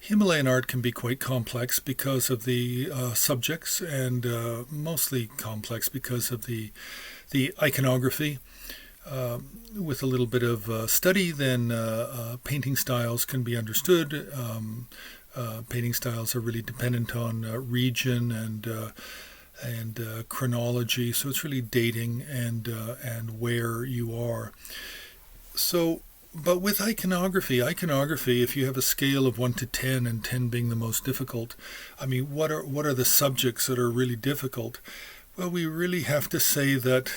Himalayan art can be quite complex because of the subjects, and mostly complex because of the iconography. With a little bit of study, then painting styles can be understood. Painting styles are really dependent on region and chronology, so it's really dating and where you are. So, but with iconography, if you have a scale of 1 to 10, and 10 being the most difficult, I mean, what are the subjects that are really difficult? Well, we really have to say that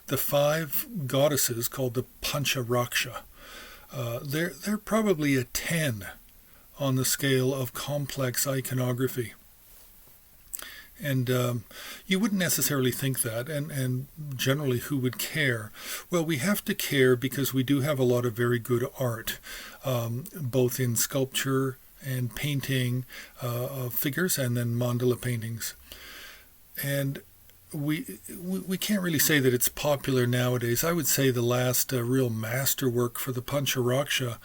the 5 goddesses called the Pancha Raksha, they're probably a 10 on the scale of complex iconography. And you wouldn't necessarily think that, and generally who would care? Well, we have to care because we do have a lot of very good art, both in sculpture and painting of figures, and then mandala paintings. And we can't really say that it's popular nowadays. I would say the last real masterwork for the Pancha Raksha,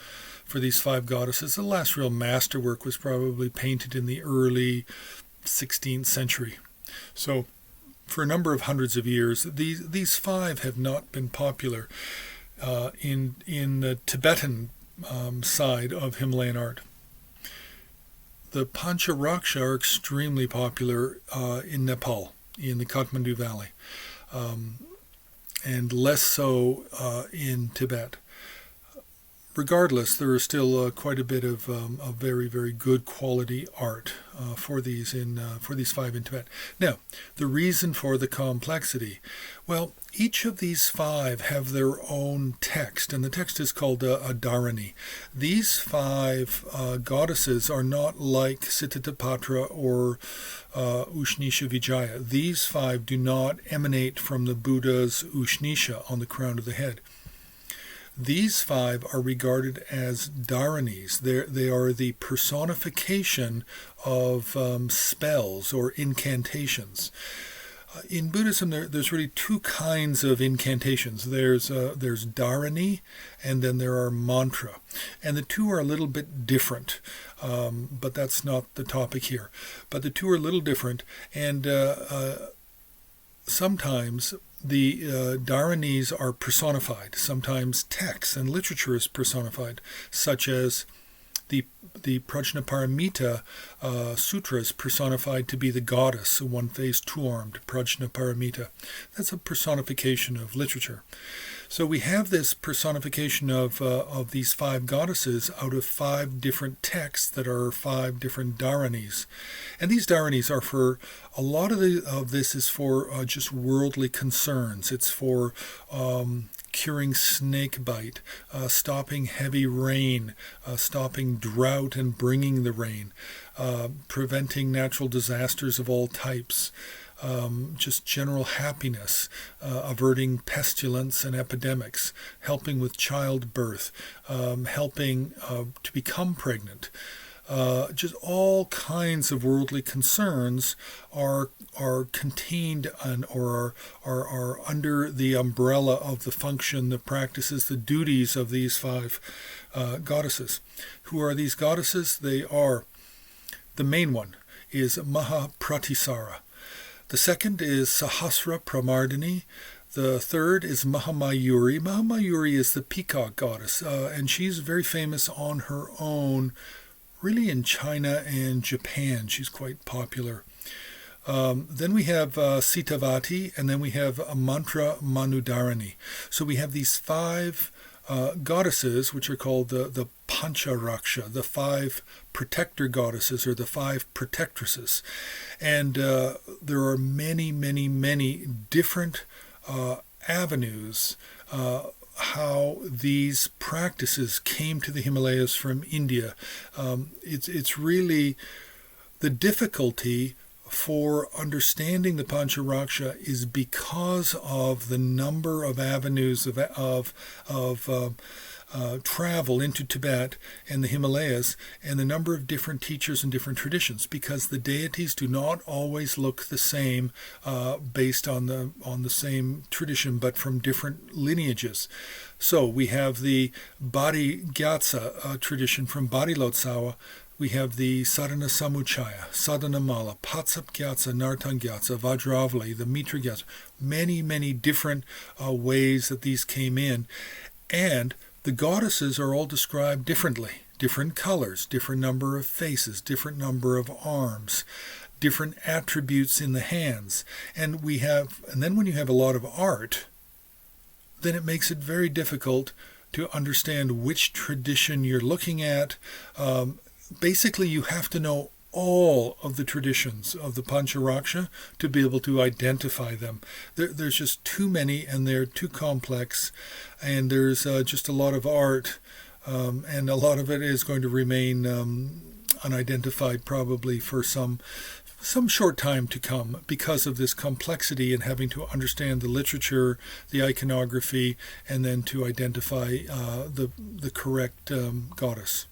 for these 5 goddesses, the last real masterwork was probably painted in the early 16th century. So for a number of hundreds of years, these 5 have not been popular in the Tibetan side of Himalayan art. The Pancha Raksha are extremely popular in Nepal, in the Kathmandu Valley, and less so in Tibet. Regardless, there is still quite a bit of very, very good quality art for these 5 in Tibet. Now, the reason for the complexity, well, each of these 5 have their own text, and the text is called a dharani. These 5 goddesses are not like Sitatapatra or Ushnisha Vijaya. These 5 do not emanate from the Buddha's Ushnisha on the crown of the head. These 5 are regarded as dharanis. They are the personification of spells or incantations. In Buddhism, there's really 2 kinds of incantations. There's dharani, and then there are mantra. And the 2 are a little bit different, but that's not the topic here. But the 2 are a little different, and sometimes the dharanis are personified. Sometimes text and literature is personified, such as the Prajnaparamita Sutra is personified to be the goddess, one face, 2-armed, Prajnaparamita. That's a personification of literature. So we have this personification of these 5 goddesses out of 5 different texts that are 5 different dharanis. And these dharanis are for, a lot of this is for just worldly concerns. It's for curing snakebite, stopping heavy rain, stopping drought and bringing the rain, preventing natural disasters of all types, just general happiness, averting pestilence and epidemics, helping with childbirth, helping to become pregnant. Just all kinds of worldly concerns are contained or are under the umbrella of the function, the practices, the duties of these 5 goddesses. Who are these goddesses? They are, the main one is Maha Pratisara. The second is Sahasrapramardini. The third is Mahamayuri. Mahamayuri is the peacock goddess, and she's very famous on her own, really in China and Japan. She's quite popular. Then we have Sitavati, and then we have Mantramanudharani. So we have these 5 goddesses, which are called the Pancha Raksha, the 5 protector goddesses, or the 5 protectresses. And there are many, many, many different avenues how these practices came to the Himalayas from India. It's really the difficulty for understanding the Pancha Raksha is because of the number of avenues of travel into Tibet and the Himalayas, and the number of different teachers and different traditions, because the deities do not always look the same based on the same tradition, but from different lineages. So we have the Bhari Gyatsa tradition from Bhari Lotsawa, We have the Sadhana Samuchaya, Sadhana Mala, Patsapgyatsa, Nartangyatsa, Vajravali, the Mitra Gyatsa, many different ways that these came in. And the goddesses are all described differently. Different colors, different number of faces, different number of arms, different attributes in the hands. And then when you have a lot of art, then it makes it very difficult to understand which tradition you're looking at. Basically, you have to know all of the traditions of the Pancha Raksha to be able to identify them. There's just too many, and they're too complex, and there's just a lot of art, and a lot of it is going to remain unidentified probably for some short time to come because of this complexity and having to understand the literature, the iconography, and then to identify the correct goddess.